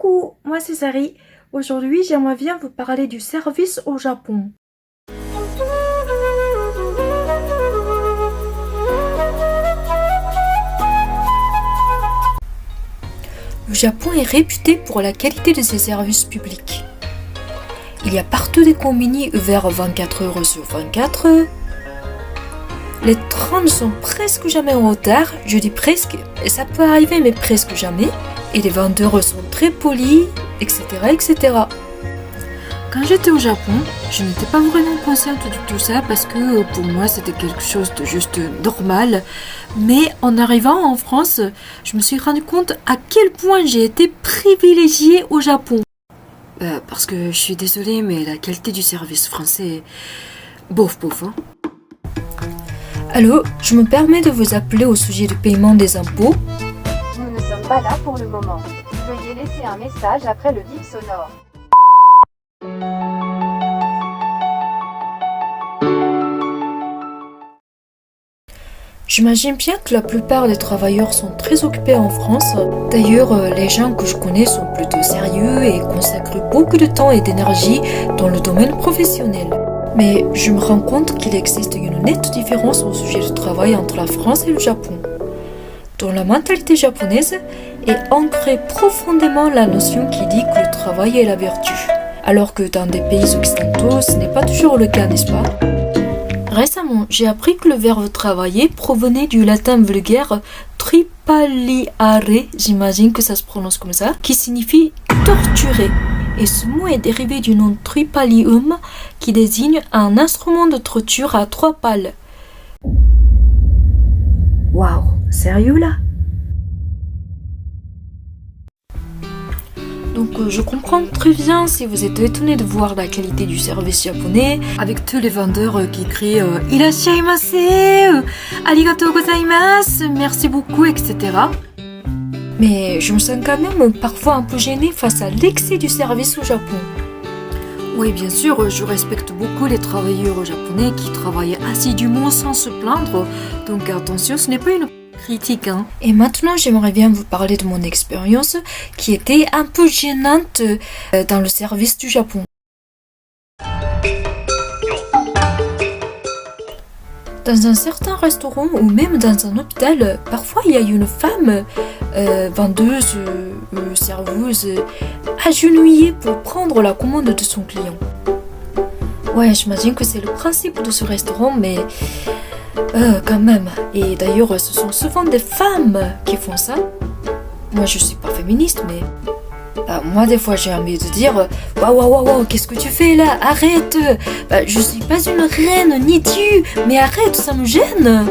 Coucou, moi c'est Sari. Aujourd'hui, j'aimerais bien vous parler du service au Japon. Le Japon est réputé pour la qualité de ses services publics. Il y a partout des combini ouverts 24 heures sur 24. Les trains ne sont presque jamais en retard, je dis presque, et ça peut arriver mais presque jamais. Et les vendeurs sont très polis, etc. etc. Quand j'étais au Japon, je n'étais pas vraiment consciente de tout ça parce que pour moi c'était quelque chose de juste normal. Mais en arrivant en France, je me suis rendu compte à quel point j'ai été privilégiée au Japon. Parce que je suis désolée, mais la qualité du service français est bof bof. Hein. Allô, je me permets de vous appeler au sujet du paiement des impôts. Nous ne sommes pas là pour le moment. Veuillez laisser un message après le bip sonore. J'imagine bien que la plupart des travailleurs sont très occupés en France. D'ailleurs, les gens que je connais sont plutôt sérieux et consacrent beaucoup de temps et d'énergie dans le domaine professionnel. Mais je me rends compte qu'il existe une nette différence au sujet du travail entre la France et le Japon. Dans la mentalité japonaise est ancrée profondément la notion qui dit que le travail est la vertu. Alors que dans des pays occidentaux, ce n'est pas toujours le cas, n'est-ce pas ? Récemment, j'ai appris que le verbe travailler provenait du latin vulgaire tripaliare, j'imagine que ça se prononce comme ça, qui signifie torturer. Et ce mot est dérivé du nom tripalium, qui désigne un instrument de torture à 3 pales. Waouh, sérieux là ? Donc je comprends très bien si vous êtes étonné de voir la qualité du service japonais, avec tous les vendeurs qui crient « Irashaimase »,« Arigatou gozaimasu »,« Merci beaucoup », etc. Mais je me sens quand même parfois un peu gênée face à l'excès du service au Japon. Oui, bien sûr, je respecte beaucoup les travailleurs japonais qui travaillent assidûment sans se plaindre, donc attention, ce n'est pas une critique. Hein. Et maintenant, j'aimerais bien vous parler de mon expérience qui était un peu gênante dans le service du Japon. Dans un certain restaurant ou même dans un hôpital, parfois il y a une femme vendeuse, serveuse, agenouillée pour prendre la commande de son client. Ouais, j'imagine que c'est le principe de ce restaurant, mais quand même. Et d'ailleurs, ce sont souvent des femmes qui font ça. Moi, je suis pas féministe, mais moi, des fois, j'ai envie de dire waouh, qu'est-ce que tu fais là? Arrête! Je suis pas une reine ni tu, mais arrête, ça me gêne!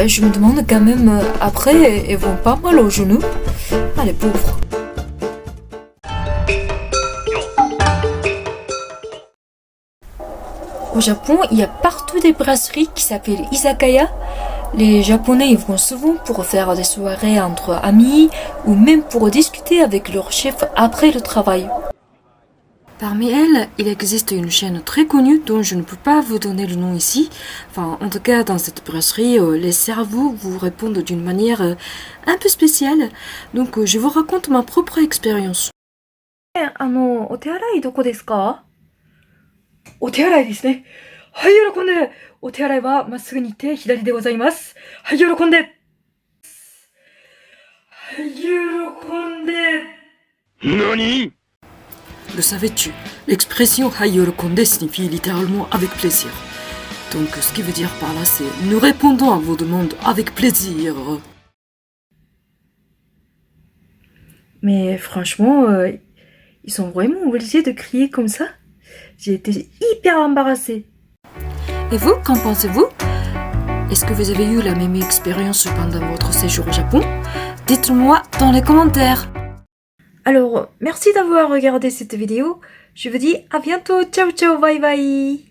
Je me demande quand même, après, elles vont pas mal aux genoux. Ah, les pauvres! Au Japon, il y a partout des brasseries qui s'appellent izakaya. Les Japonais y vont souvent pour faire des soirées entre amis ou même pour discuter avec leur chef après le travail. Parmi elles, il existe une chaîne très connue dont je ne peux pas vous donner le nom ici. Enfin, en tout cas, dans cette brasserie, les serveurs vous répondent d'une manière un peu spéciale. Donc, je vous raconte ma propre expérience. お手洗いどこですか？お手洗いですね。はい、喜んで。お手洗いはまっすぐに行って左でございます。はい、喜んで。はい、喜んで。何? Le savais-tu? L'expression "はい、喜んで" signifie littéralement avec plaisir. Donc, ce qui veut dire par là, c'est nous répondons à vos demandes avec plaisir. Mais franchement, ils sont vraiment obligés de crier comme ça? J'ai été hyper embarrassée. Et vous, qu'en pensez-vous? Est-ce que vous avez eu la même expérience pendant votre séjour au Japon? Dites-le-moi dans les commentaires. Alors, merci d'avoir regardé cette vidéo. Je vous dis à bientôt. Ciao, ciao, bye bye.